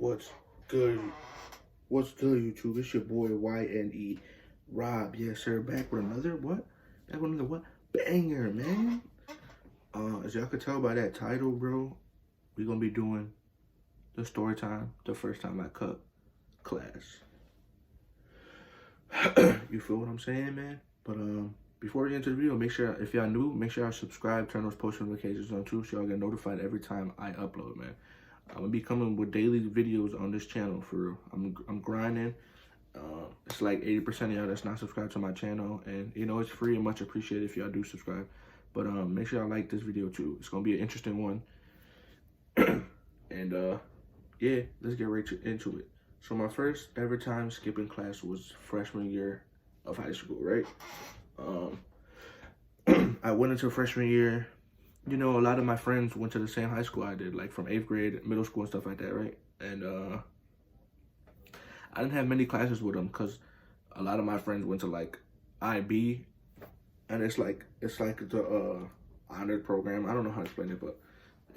What's good? What's good, YouTube? It's your boy YNE Rob. Yes, sir. Back with another what? Back with another what? Banger, man. As y'all can tell by that title, bro, we gonna be doing the story time. The first time I cut class. You feel what I'm saying, man? But before we get into the video, make sure if y'all new, make sure y'all subscribe, turn those post notifications on too, so y'all get notified every time I upload, man. I'm gonna be coming with daily videos on this channel for real. I'm grinding. It's like 80% of y'all that's not subscribed to my channel, and you know it's free and much appreciated if y'all do subscribe. But make sure y'all like this video too. It's gonna be an interesting one. And yeah, let's get right into it. So my first ever time skipping class was freshman year of high school, right? I went into freshman year. You know, a lot of my friends went to the same high school I did, like from 8th grade, middle school and stuff like that, right? And I didn't have many classes with them because a lot of my friends went to like IB, and it's like the honored program. I don't know how to explain it, but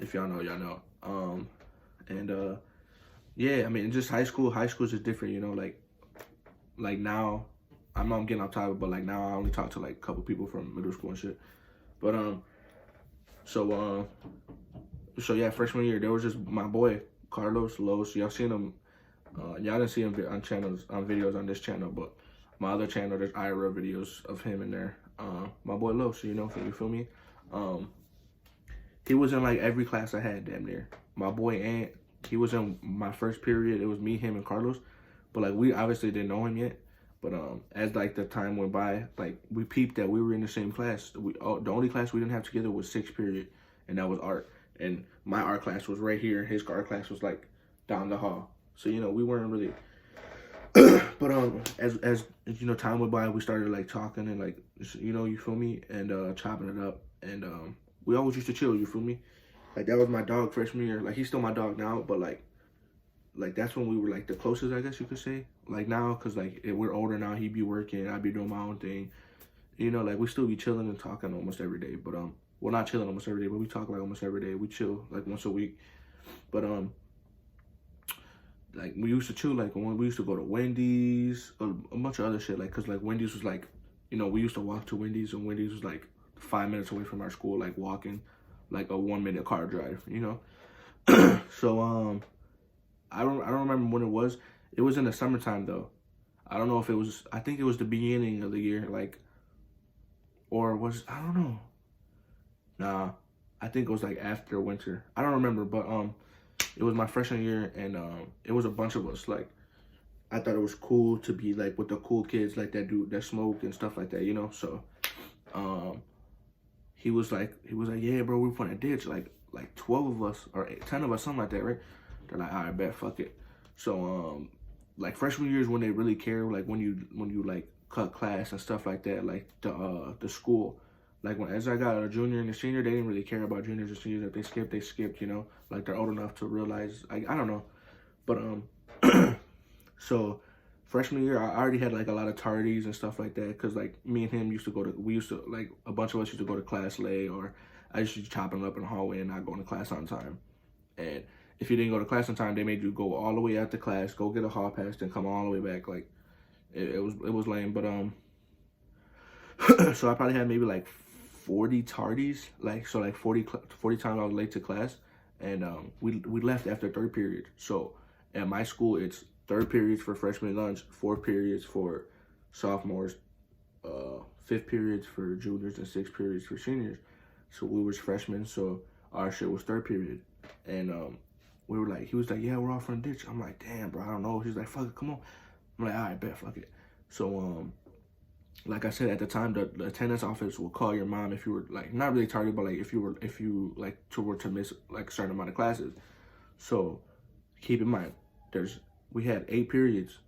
if y'all know, y'all know. Yeah, I mean, just high school is just different, you know, like now, I'm not getting off topic, but like now I only talk to like a couple people from middle school and shit. But so yeah, freshman year, there was just my boy Carlos Los. Y'all seen him? Y'all didn't see him on videos on this channel, but my other channel, there's IRL videos of him in there. My boy Los, you know, you feel me? He was in like every class I had, damn near. My boy Ant, he was in my first period. It was me, him, and Carlos. But like we obviously didn't know him yet. But as like the time went by, like we peeped that we were in the same class. The only class we didn't have together was 6th period, and that was art. And my art class was right here. His art class was like down the hall. So you know we weren't really. But as you know, time went by, we started like talking and like you know, you feel me, and chopping it up, and we always used to chill. You feel me? Like that was my dog freshman year. Like he's still my dog now, but like that's when we were like the closest, I guess you could say. Like now, cause like we're older now, he be working, I be doing my own thing. You know, like we still be chilling and talking almost every day. But well, not chilling almost every day, but we talk like almost every day. We chill like once a week. But like we used to chill like when we used to go to Wendy's, a bunch of other shit. Like cause like Wendy's was like, you know, we used to walk to Wendy's, and Wendy's was like 5 minutes away from our school, like walking, like a 1-minute car drive. You know, so I don't remember when it was. It was in the summertime though. I don't know if it was. I think it was the beginning of the year, like, or was I don't know. Nah, I think it was like after winter. I don't remember, but it was my freshman year, and it was a bunch of us. Like, I thought it was cool to be like with the cool kids, like that smoke and stuff like that, you know. So, he was like, yeah, bro, we're putting a ditch, like 12 of us or 10 of us, something like that, right? They're like, all right, bet, fuck it. So, like freshman year is when they really care, like when you like cut class and stuff like that, like the school. Like as I got a junior and a senior, they didn't really care about juniors and seniors. If they skipped, they skipped, you know. Like they're old enough to realize, I don't know. But so freshman year, I already had like a lot of tardies and stuff like that, because like me and him used to like a bunch of us used to go to class late, or I used to chop them up in the hallway and not going to class on time. And if you didn't go to class on time, they made you go all the way out to class, go get a hall pass, and come all the way back. Like it was lame. But so I probably had maybe like 40 tardies, like so like 40 times I was late to class, and we left after 3rd period. So at my school, it's 3rd periods for freshman lunch, 4th periods for sophomores, 5th periods for juniors, and 6th periods for seniors. So we was freshmen, so our shit was 3rd period, and we were like, he was like, yeah, we're off for a ditch. I'm like, damn, bro, I don't know. He's like, fuck it, come on. I'm like, all right, bet, fuck it. So, like I said, at the time, the attendance office will call your mom if you were, like, not really tardy, but, like, if you were to miss, like, a certain amount of classes. So, keep in mind, we had 8 periods,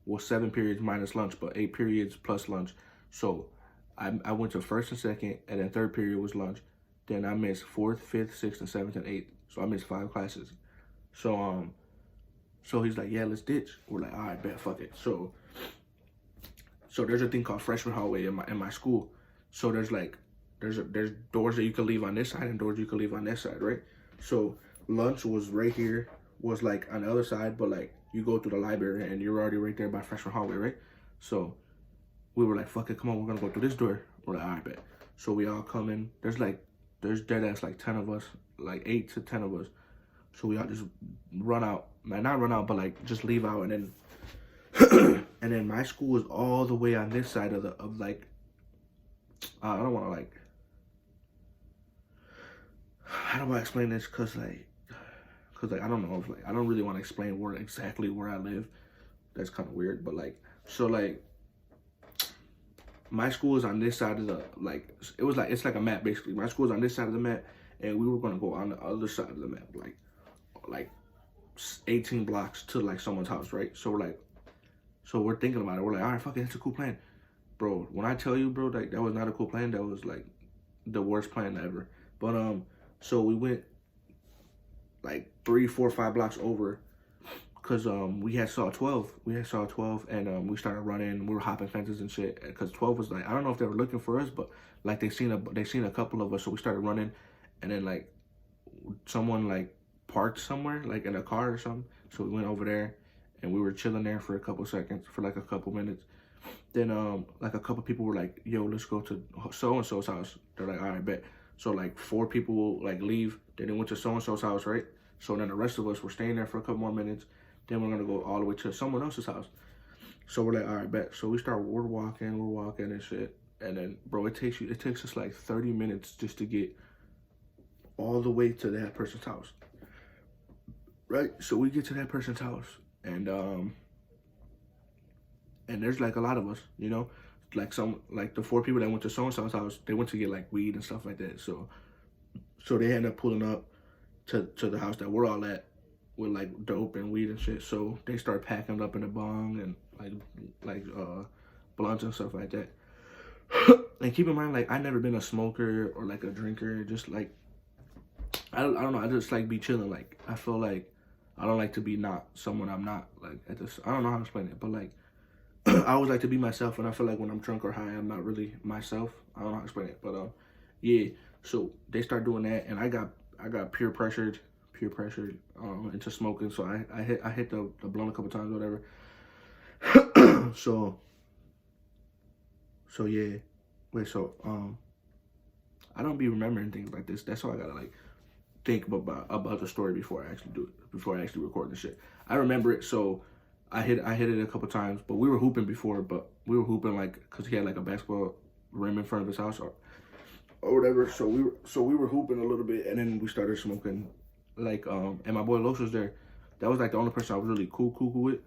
well, 7 periods minus lunch, but 8 periods plus lunch. So, I went to 1st and 2nd, and then 3rd period was lunch. Then I missed 4th, 5th, 6th, and 7th, and 8th. So, I missed 5 classes. So so he's like, yeah, let's ditch. We're like, all right, bet, fuck it. So there's a thing called freshman hallway in my school. So there's doors that you can leave on this side and doors you can leave on that side, right? So lunch was right here, was like on the other side, but like you go through the library and you're already right there by freshman hallway, right? So we were like, fuck it, come on, we're gonna go through this door. We're like, all right, bet. So we all come in. There's dead ass like 10 of us, like 8 to 10 of us. So we all just run out, man, not run out, but like just leave out, and then and then my school is all the way on this side of like, I don't want to like, how do I explain this? Cause like I don't know if like I don't really want to explain exactly where I live. That's kind of weird, but like so like my school is on this side of the like it's like a map basically. My school is on this side of the map, and we were gonna go on the other side of the map, like 18 blocks to like someone's house, right? So we're thinking about it. We're like, all right, fuck it, that's a cool plan, bro. When I tell you, bro, like that was not a cool plan. That was like the worst plan ever. But so we went like 3, 4, 5 blocks over, cause we had saw 12. We had saw 12, and we started running. We were hopping fences and shit. Cause 12 was like, I don't know if they were looking for us, but like they seen a couple of us, so we started running, and then like someone like parked somewhere like in a car or something. So we went over there, and we were chilling there for a couple seconds, for like a couple minutes. Then like a couple people were like, yo, let's go to so and so's house. They're like, all right, bet. So like 4 people will like leave. Then they went to so and so's house, right? So then the rest of us were staying there for a couple more minutes. Then we're gonna go all the way to someone else's house. So we're like, all right, bet. So we're walking and shit. And then, bro, it takes us like 30 minutes just to get all the way to that person's house, right? So we get to that person's house, and there's like a lot of us, you know, like the 4 people that went to so and so's house, they went to get like weed and stuff like that. So they ended up pulling up to the house that we're all at with like dope and weed and shit. So they start packing up in a bong and like blunts and stuff like that. And keep in mind, like I never been a smoker or like a drinker. Just like I don't know. I just like be chilling. Like I feel like I don't like to be not someone I'm not. Like at this, I don't know how to explain it, but like I always like to be myself, and I feel like when I'm drunk or high, I'm not really myself. I don't know how to explain it, but yeah. So they start doing that, and I got peer pressured into smoking. So I hit the blunt a couple times, whatever. so yeah. Wait, so I don't be remembering things like this. That's why I gotta like think about the story before I actually do it, before I actually record the shit. I remember it, so I hit it a couple times, but we were hooping before, but we were hooping like because he had like a basketball rim in front of his house or whatever. So we were hooping a little bit, and then we started smoking. Like and my boy Los was there. That was like the only person I was really cool with,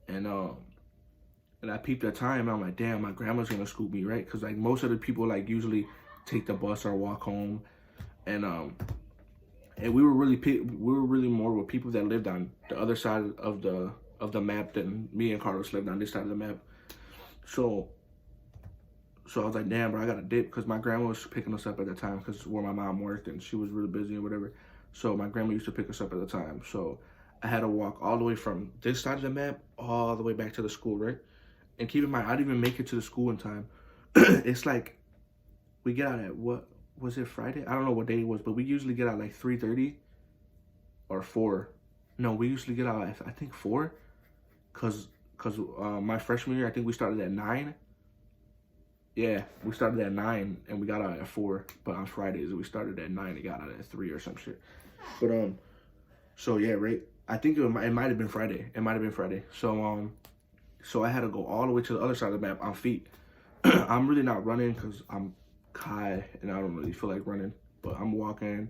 and I peeped that time, and I'm like, damn, my grandma's gonna scoop me, right? Because like most of the people like usually take the bus or walk home, and we were really more with people that lived on the other side of the map than me and Carlos lived on this side of the map. So I was like, damn, bro, I gotta dip, because my grandma was picking us up at the time, because where my mom worked, and she was really busy or whatever. So my grandma used to pick us up at the time. So I had to walk all the way from this side of the map all the way back to the school, right? And keep in mind, I didn't even make it to the school in time. It's like we get out at, what was it, Friday? I don't know what day it was, but we usually get out like 3:30 or 4. No, we usually get out at, I think 4, cause my freshman year, I think we started at 9. Yeah, we started at 9 and we got out at 4. But on Fridays we started at 9 and got out at 3 or some shit. But so yeah, right. I think it might have been Friday. So I had to go all the way to the other side of the map on feet. I'm really not running because I'm high and I don't really feel like running. But I'm walking,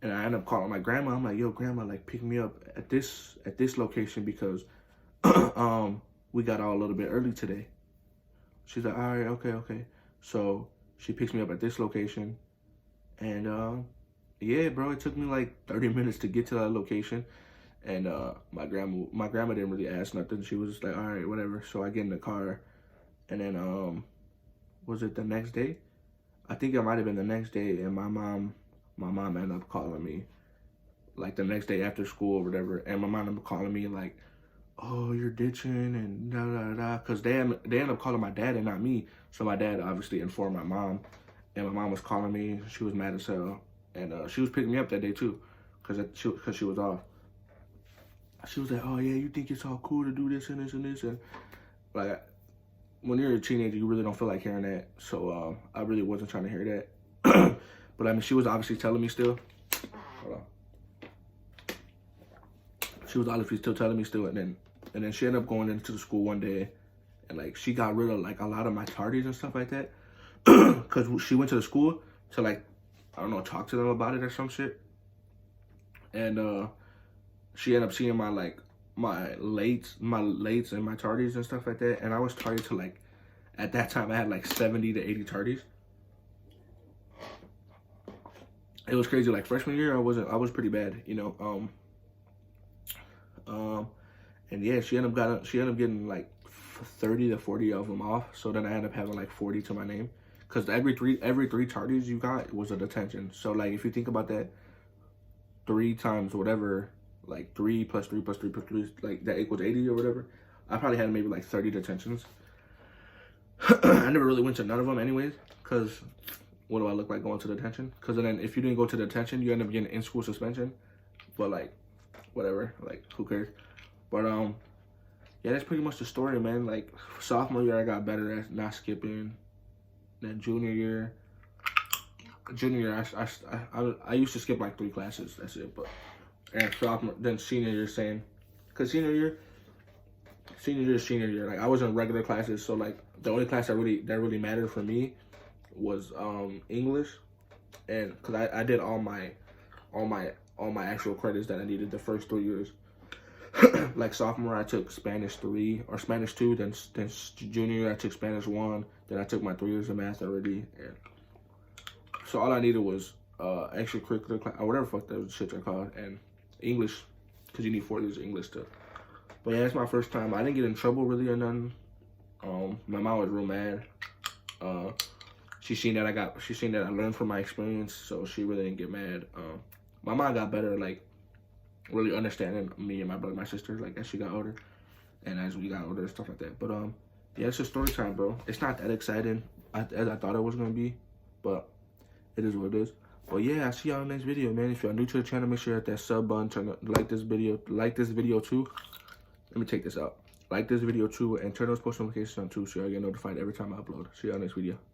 and I end up calling my grandma. I'm like, yo, grandma, like pick me up at this location because we got out a little bit early today. She's like, all right, okay. So she picks me up at this location, and yeah, bro, it took me like 30 minutes to get to that location. And my grandma didn't really ask nothing. She was just like, all right, whatever. So I get in the car, and then was it the next day? I think it might have been the next day, and my mom ended up calling me like the next day after school or whatever. And my mom ended up calling me like, oh, you're ditching and da da da, because they ended up calling my dad and not me. So my dad obviously informed my mom, and my mom was calling me. She was mad as hell, and she was picking me up that day too, because she was off. she was like, oh yeah, you think it's all cool to do this and this and this, and like when you're a teenager, you really don't feel like hearing that. So I really wasn't trying to hear that. But I mean, she was obviously telling me still. Hold on. She was obviously still telling me still, and then she ended up going into the school one day, and like she got rid of like a lot of my tardies and stuff like that, because she went to the school to like, I don't know, talk to them about it or some shit, and she ended up seeing my like my lates and my tardies and stuff like that, and I was tardy to like, at that time I had like 70 to 80 tardies. It was crazy. Like freshman year, I was pretty bad, you know. And yeah, she ended up getting like 30 to 40 of them off. So then I ended up having like 40 to my name, because every three tardies you got was a detention. So like if you think about that, 3 times whatever, like 3 plus 3 plus 3 plus 3, like that equals 80 or whatever. I probably had maybe like 30 detentions. I never really went to none of them anyways, because what do I look like going to detention? Because then if you didn't go to detention, you end up getting in-school suspension. But like, whatever, like who cares? But yeah, that's pretty much the story, man. Like sophomore year, I got better at not skipping. Then junior year, I used to skip like 3 classes. That's it. But and sophomore, then senior year, same. Cause senior year. Like I was in regular classes, so like the only class that really mattered for me was English, and cause I did all my actual credits that I needed the first 3 years. Like sophomore, I took Spanish 3 or Spanish 2. Then junior year, I took Spanish 1. Then I took my 3 years of math already. And so all I needed was extracurricular class, or whatever the fuck those shits are called, and English, because you need 4 years of English too. But yeah, it's my first time. I didn't get in trouble really or nothing. My mom was real mad. She seen that I learned from my experience, so she really didn't get mad. My mom got better, like really understanding me and my brother, my sister, like as she got older, and as we got older and stuff like that. But yeah, it's just story time, bro. It's not that exciting as I thought it was gonna be, but it is what it is. But yeah, I'll see y'all in the next video, man. If you're new to the channel, make sure you hit that sub button, turn like this video too. Let me take this out. Like this video too, and turn those post notifications on too, so y'all get notified every time I upload. See y'all next video.